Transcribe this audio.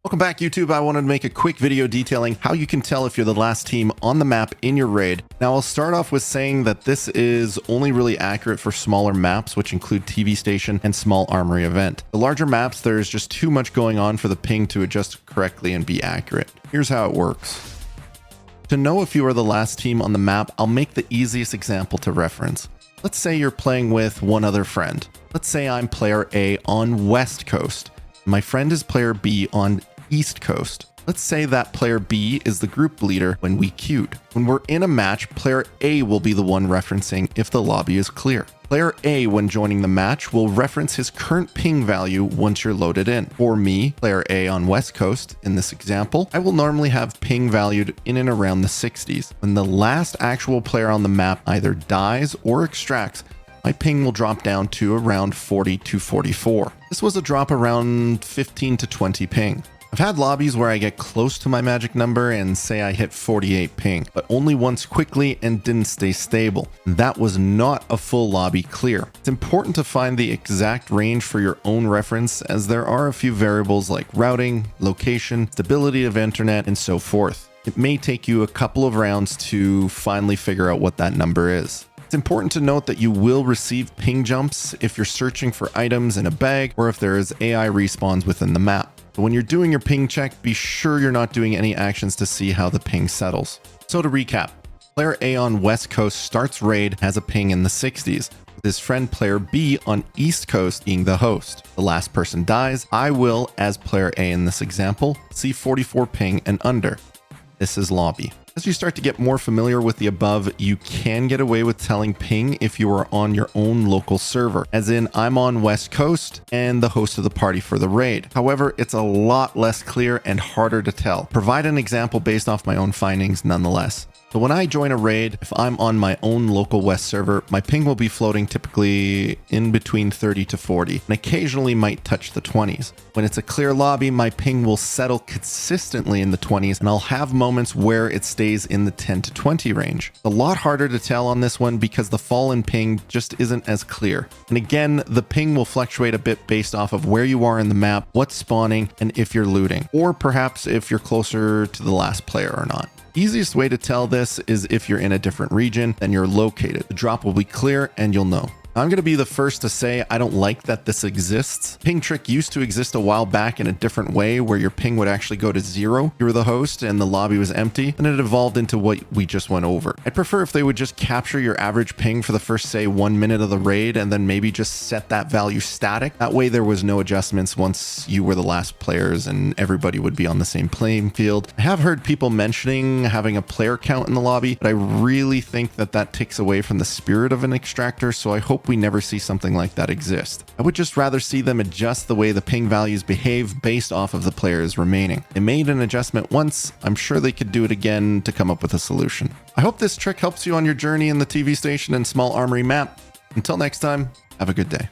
Welcome back, YouTube. I wanted to make a quick video detailing how you can tell if you're the last team on the map in your raid. Now, I'll start off with saying that this is only really accurate for smaller maps, which include TV station and small Armory event. The larger maps, there's just too much going on for the ping to adjust correctly and be accurate. Here's how it works. To know if you are the last team on the map, I'll make the easiest example to reference. Let's say you're playing with one other friend. Let's say I'm player A on West Coast. My friend is player B on East Coast. Let's say that player B is the group leader when we queued. When we're in a match, player A will be the one referencing if the lobby is clear. Player A, when joining the match, will reference his current ping value once you're loaded in. For me, player A on West Coast, in this example, I will normally have ping valued in and around the 60s. When the last actual player on the map either dies or extracts, my ping will drop down to around 40 to 44. This was a drop around 15 to 20 ping. I've had lobbies where I get close to my magic number and say I hit 48 ping, but only once quickly and didn't stay stable. That was not a full lobby clear. It's important to find the exact range for your own reference, as there are a few variables like routing, location, stability of internet, and so forth. It may take you a couple of rounds to finally figure out what that number is. It's important to note that you will receive ping jumps if you're searching for items in a bag or if there is AI respawns within the map. But when you're doing your ping check, be sure you're not doing any actions to see how the ping settles. So to recap, player A on West Coast starts raid, has a ping in the 60s, with his friend player B on East Coast being the host. The last person dies, I will, as player A in this example, see 44 ping and under. This is lobby. As you start to get more familiar with the above, you can get away with telling ping if you are on your own local server, as in I'm on West Coast and the host of the party for the raid. However, it's a lot less clear and harder to tell. Provide an example based off my own findings nonetheless. So when I join a raid, if I'm on my own local West server, my ping will be floating typically in between 30 to 40 and occasionally might touch the 20s. When it's a clear lobby, my ping will settle consistently in the 20s and I'll have moments where it stays in the 10 to 20 range. It's a lot harder to tell on this one because the fall in ping just isn't as clear. And again, the ping will fluctuate a bit based off of where you are in the map, what's spawning, and if you're looting, or perhaps if you're closer to the last player or not. Easiest way to tell this is if you're in a different region than you're located. The drop will be clear and you'll know. I'm going to be the first to say I don't like that this exists. Ping trick used to exist a while back in a different way where your ping would actually go to 0. You were the host and the lobby was empty, and it evolved into what we just went over. I'd prefer if they would just capture your average ping for the first, say, 1 minute of the raid and then maybe just set that value static. That way there was no adjustments once you were the last players and everybody would be on the same playing field. I have heard people mentioning having a player count in the lobby, but I really think that that takes away from the spirit of an extractor, so I hope we never see something like that exist. I would just rather see them adjust the way the ping values behave based off of the players remaining. They made an adjustment once, I'm sure they could do it again to come up with a solution. I hope this trick helps you on your journey in the TV station and small Armory map. Until next time, have a good day.